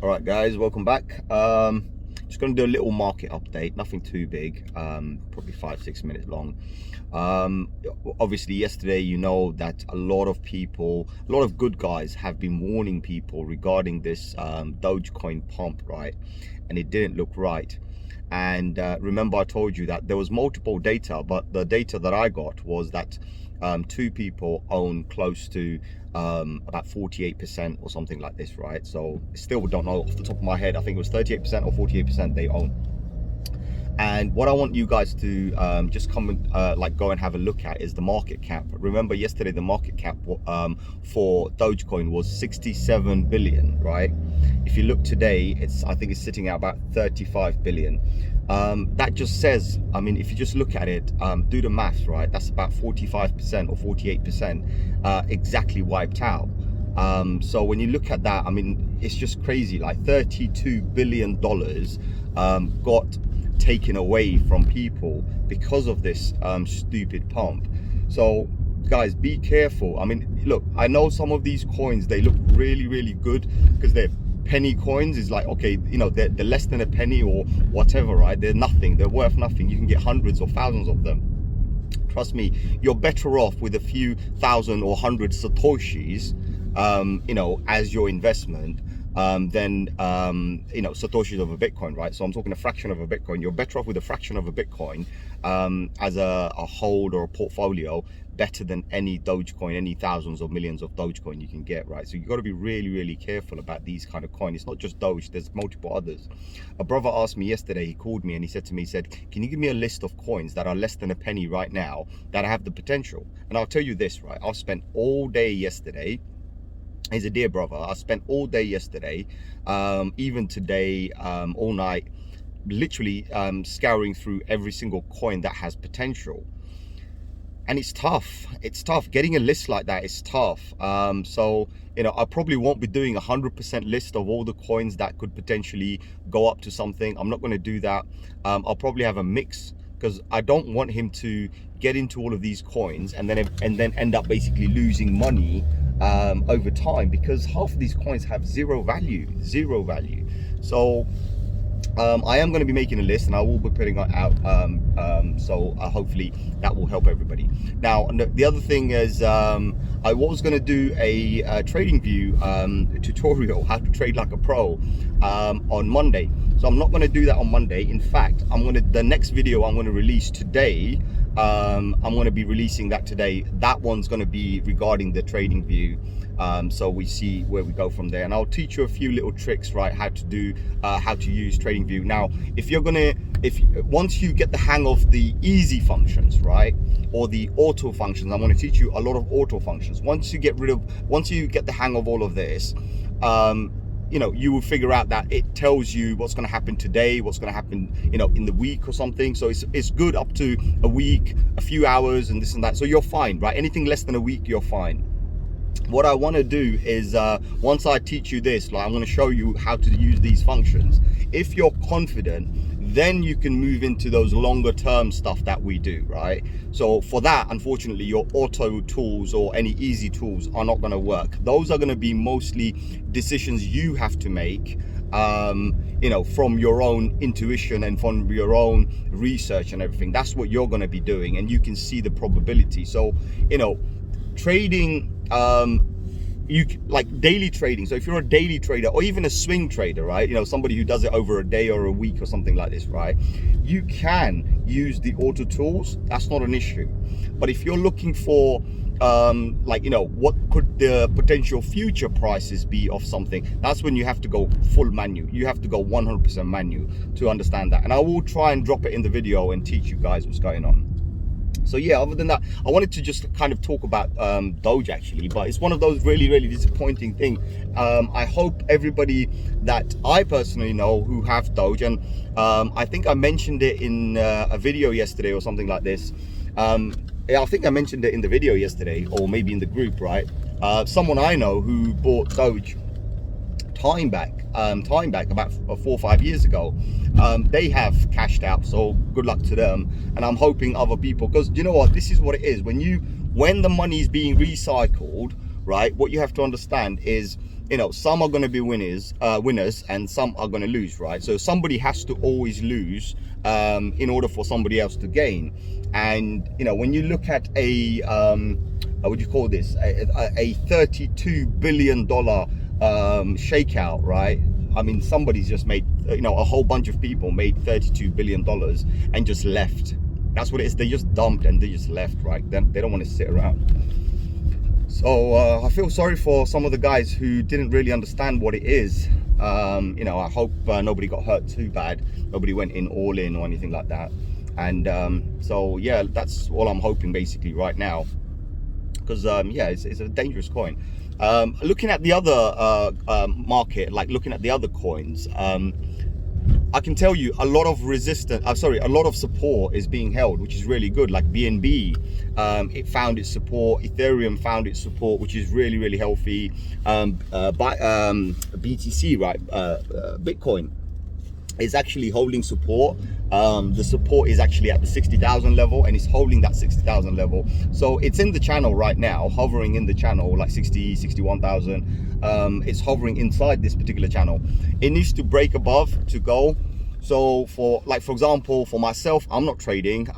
All right, guys, welcome back. Just going to do a little market update, nothing too big, probably 5-6 minutes long. Obviously yesterday, you know that a lot of people, a lot of good guys have been warning people regarding this Dogecoin pump, right? And it didn't look right. And remember, I told you that there was multiple data, but the data that I got was that two people own close to about 48% or something like this, right? So still don't know off the top of my head. I think it was 38% or 48% they own. And what I want you guys to just come and like go and have a look at is the market cap. Remember yesterday the market cap for Dogecoin was 67 billion, right? If you look today, I think it's sitting at about 35 billion. That just says, I mean, if you just look at it, do the maths, right? That's about 45% or 48% exactly wiped out. So when you look at that, I mean, it's just crazy. Like $32 billion got taken away from people because of this stupid pump. So guys, be careful. I mean, look, I know some of these coins, they look really good because they're penny coins. Is like, okay, you know, they're less than a penny or whatever, right? They're nothing, they're worth nothing. You can get hundreds or thousands of them. Trust me, you're better off with a few thousand or 100 satoshis you know, as your investment than you know, satoshis of a Bitcoin, right? So I'm talking a fraction of a Bitcoin. You're better off with a fraction of a Bitcoin as a hold or a portfolio, better than any Dogecoin, any thousands or millions of Dogecoin you can get, right? So you've got to be really careful about these kind of coins. It's not just Doge, there's multiple others. A brother asked me yesterday, he called me and he said to me, he said, can you give me a list of coins that are less than a penny right now that have the potential? And I'll tell you this, right? I've spent all day yesterday. He's a dear brother. I spent all day yesterday, even today, all night, literally scouring through every single coin that has potential. And it's tough. It's tough. Getting a list like that is tough. So, you know, I probably won't be doing 100% list of all the coins that could potentially go up to something. I'm not going to do that. I'll probably have a mix, because I don't want him to get into all of these coins and then end up basically losing money over time, because half of these coins have zero value. So I am going to be making a list and I will be putting it out, so hopefully that will help everybody. Now the other thing is, I was going to do a trading view tutorial, how to trade like a pro, on Monday. So I'm not going to do that on Monday. In fact, the next video I'm going to release today, I'm going to be releasing that today. That one's going to be regarding the trading view, so we see where we go from there. And I'll teach you a few little tricks, right, how to use trading view. Now, once you get the hang of the easy functions, right, or the auto functions, I'm going to teach you a lot of auto functions. Once you get the hang of all of this, you know, you will figure out that it tells you what's going to happen today, what's going to happen, you know, in the week or something. So it's good up to a week, a few hours, and this and that. So you're fine, right? Anything less than a week, you're fine. What I want to do is, once I teach you this, like, I'm going to show you how to use these functions. If you're confident, then you can move into those longer term stuff that we do, right? So for that, unfortunately, your auto tools or any easy tools are not going to work. Those are going to be mostly decisions you have to make, you know, from your own intuition and from your own research and everything. That's what you're going to be doing, and you can see the probability. So, you know, trading, like daily trading. So if you're a daily trader or even a swing trader, right, you know, somebody who does it over a day or a week or something like this, right, you can use the auto tools. That's not an issue. But if you're looking for like, you know, what could the potential future prices be of something, that's when you have to go full manual. You have to go 100% manual to understand that. And I will try and drop it in the video and teach you guys what's going on. So yeah, other than that, I wanted to just kind of talk about Doge actually, but it's one of those really disappointing things. I hope everybody that I personally know who have Doge, and I think I mentioned it in a video yesterday or something like this. Yeah, I think I mentioned it in the video yesterday, or maybe in the group, right? Someone I know who bought Doge time back about 4 or 5 years ago. They have cashed out, so good luck to them. And I'm hoping other people, because you know what, this is what it is when the money is being recycled, right? What you have to understand is, you know, some are going to be winners and some are going to lose, right? So somebody has to always lose in order for somebody else to gain. And you know, when you look at a what do you call this, a $32 billion shakeout, right? I mean, somebody's just made, you know, a whole bunch of people made $32 billion and just left. That's what it is. They just dumped and they just left, right? They don't want to sit around. So I feel sorry for some of the guys who didn't really understand what it is. You know, I hope nobody got hurt too bad. Nobody went in all in or anything like that. And so yeah, that's all I'm hoping basically right now, because yeah, it's a dangerous coin. Looking at the other market, like looking at the other coins, I can tell you a lot of resistance, a lot of support is being held, which is really good. Like BNB, it found its support. Ethereum found its support, which is really, really healthy. BTC, right? Bitcoin is actually holding support. The support is actually at the 60,000 level, and it's holding that 60,000 level. So it's in the channel right now, hovering in the channel, like 60, 61,000. It's hovering inside this particular channel. It needs to break above to go. So for example, for myself, I'm not trading,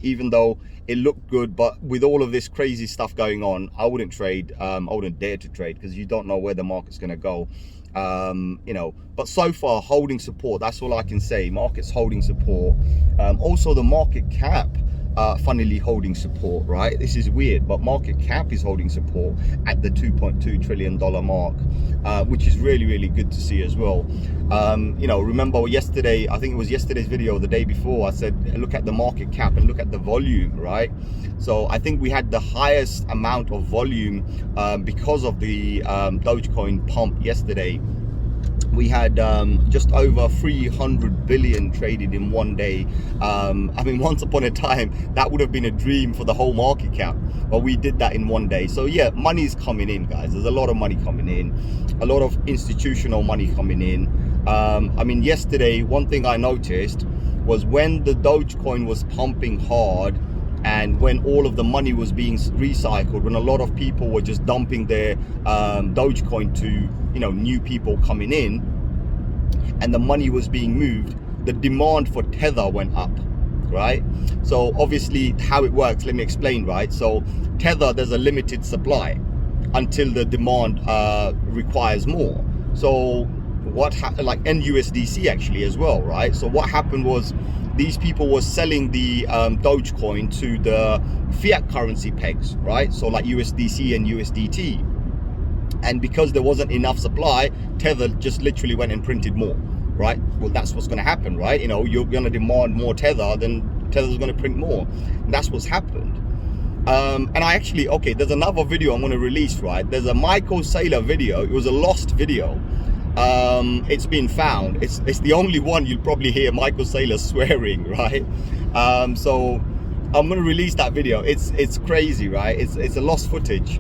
even though it looked good, but with all of this crazy stuff going on, I wouldn't trade. I wouldn't dare to trade, because you don't know where the market's going to go. You know, but so far holding support, that's all I can say. Market's holding support. Also the market cap funnily holding support, right? This is weird, but market cap is holding support at the $2.2 trillion mark, which is really, really good to see as well. You know, remember yesterday, I think it was yesterday's video, the day before, I said look at the market cap and look at the volume, right? So I think we had the highest amount of volume because of the Dogecoin pump yesterday. We had just over 300 billion traded in one day. I mean, once upon a time, that would have been a dream for the whole market cap, but we did that in one day. So yeah, money's coming in, guys. There's a lot of money coming in, a lot of institutional money coming in. I mean, yesterday, one thing I noticed was when the Dogecoin was pumping hard, and when all of the money was being recycled, when a lot of people were just dumping their Dogecoin to, you know, new people coming in, and the money was being moved, the demand for Tether went up, right? So obviously how it works, let me explain, right? So Tether, there's a limited supply until the demand requires more. So what happened, like NUSDC actually as well, right? So what happened was these people were selling the Dogecoin to the fiat currency pegs, right? So like USDC and USDT. And because there wasn't enough supply, Tether just literally went and printed more, right? Well, that's what's going to happen, right? You know, you're going to demand more Tether, then Tether's going to print more. And that's what's happened. And I actually, okay, there's another video I'm going to release, right? There's a Michael Saylor video. It was a lost video. It's been found. It's the only one you'll probably hear Michael Saylor swearing, right? So I'm going to release that video. It's crazy, right? It's a lost footage.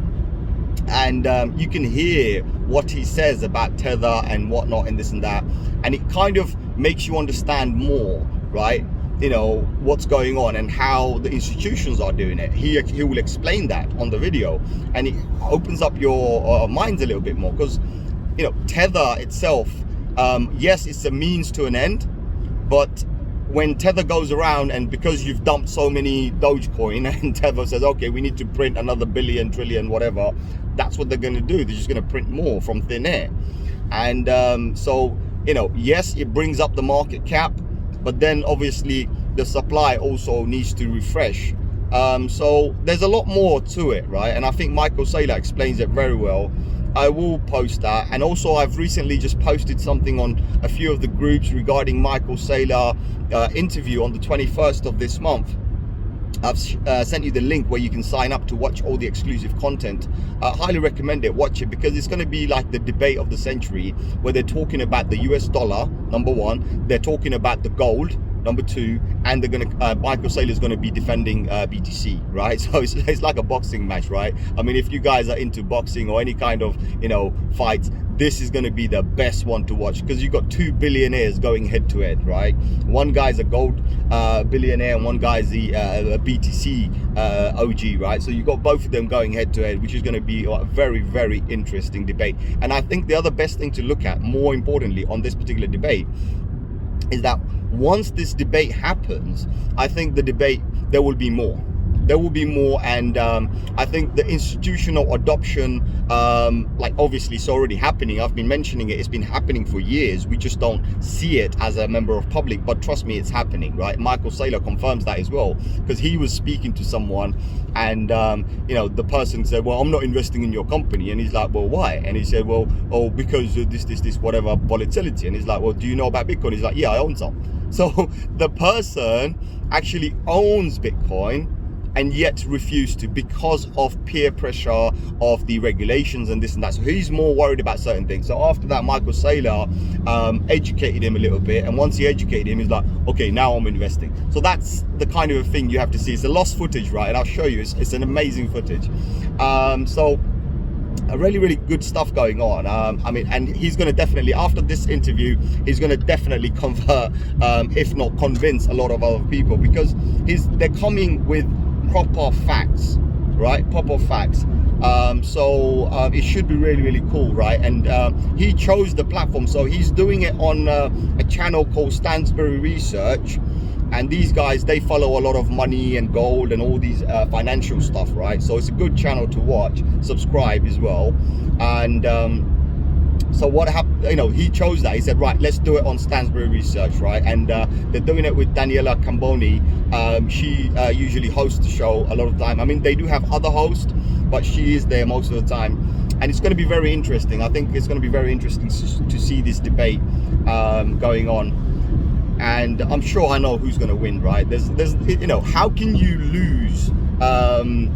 And you can hear what he says about Tether and whatnot and this and that, and it kind of makes you understand more, right? You know, what's going on and how the institutions are doing it. He will explain that on the video, and it opens up your minds a little bit more, because, you know, Tether itself, yes, it's a means to an end, but when Tether goes around, and because you've dumped so many Dogecoin, and Tether says, okay, we need to print another billion, trillion, whatever, that's what they're going to do. They're just going to print more from thin air. And so, you know, yes, it brings up the market cap, but then obviously the supply also needs to refresh. So there's a lot more to it, right? And I think Michael Saylor explains it very well. I will post that. And also I've recently just posted something on a few of the groups regarding Michael Saylor interview on the 21st of this month. I've sent you the link where you can sign up to watch all the exclusive content. I highly recommend it. Watch it, because it's going to be like the debate of the century, where they're talking about the US dollar, number one, they're talking about the gold, number two, and they're going to Michael Saylor is going to be defending BTC, right? So it's like a boxing match, right? I mean, if you guys are into boxing or any kind of, you know, fights, this is going to be the best one to watch, because you've got two billionaires going head to head, right? One guy's a gold billionaire and one guy's the BTC OG, right? So you've got both of them going head to head, which is going to be a very, very interesting debate. And I think the other best thing to look at, more importantly, on this particular debate, is that once this debate happens, I think there will be more. There will be more, and I think the institutional adoption, like obviously it's already happening. I've been mentioning it. It's been happening for years. We just don't see it as a member of public, but trust me, it's happening, right? Michael Saylor confirms that as well, because he was speaking to someone, and you know, the person said, well, I'm not investing in your company, and he's like, well, why? And he said, well, oh, because of this whatever volatility. And he's like, well, do you know about Bitcoin? He's like, yeah, I own some. So the person actually owns Bitcoin and yet refused to, because of peer pressure of the regulations and this and that. So he's more worried about certain things. So after that, Michael Saylor educated him a little bit, and once he educated him, he's like, okay, now I'm investing. So that's the kind of thing you have to see. It's a lost footage, right? And I'll show you. It's an amazing footage. So really, really good stuff going on. I mean, and he's going to definitely, after this interview, he's going to definitely convert, if not convince, a lot of other people, because they're coming with proper facts, right? Proper facts. So it should be really, really cool, right? And he chose the platform, so he's doing it on a channel called Stansberry Research, and these guys, they follow a lot of money and gold and all these financial stuff, right? So it's a good channel to watch. Subscribe as well. And so what happened, you know, he chose that. He said, right, let's do it on Stansberry Research, right? And they're doing it with Daniela Camboni. She usually hosts the show a lot of the time. I mean, they do have other hosts, but she is there most of the time. And it's going to be very interesting. I think it's going to be very interesting to see this debate going on. And I'm sure I know who's going to win, right? There's, you know, how can you lose,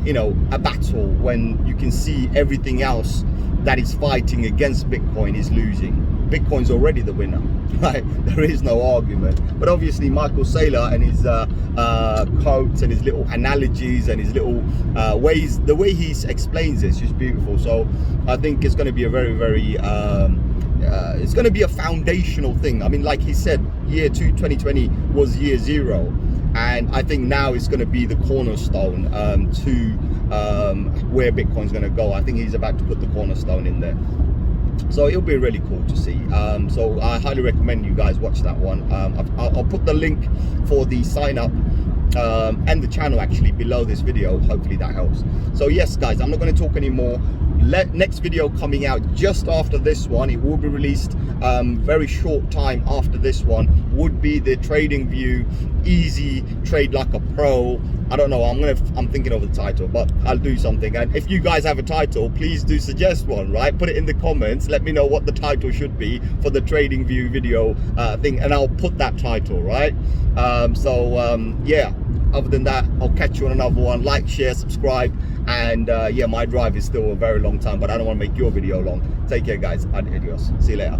you know, a battle when you can see everything else that is fighting against Bitcoin is losing? Bitcoin's already the winner, right? There is no argument. But obviously Michael Saylor and his quotes and his little analogies and his little ways, the way he explains it is just beautiful. So I think it's going to be a very, very it's going to be a foundational thing. I mean, like he said, year 2020 was year zero, and I think now it's going to be the cornerstone to where Bitcoin's going to go. I think he's about to put the cornerstone in there, so it'll be really cool to see. So I highly recommend you guys watch that one. I'll put the link for the sign up and the channel actually below this video. Hopefully that helps. So yes guys, I'm not going to talk anymore. Next video coming out just after this one, it will be released very short time after this one, would be the Trading View Easy Trade Like a Pro. I don't know, I'm thinking of the title, but I'll do something. And if you guys have a title, please do suggest one, right? Put it in the comments, let me know what the title should be for the Trading View video thing, and I'll put that title, right? Yeah, other than that, I'll catch you on another one. Like, share, subscribe, and yeah, my drive is still a very long time, but I don't want to make your video long. Take care guys, adios, see you later.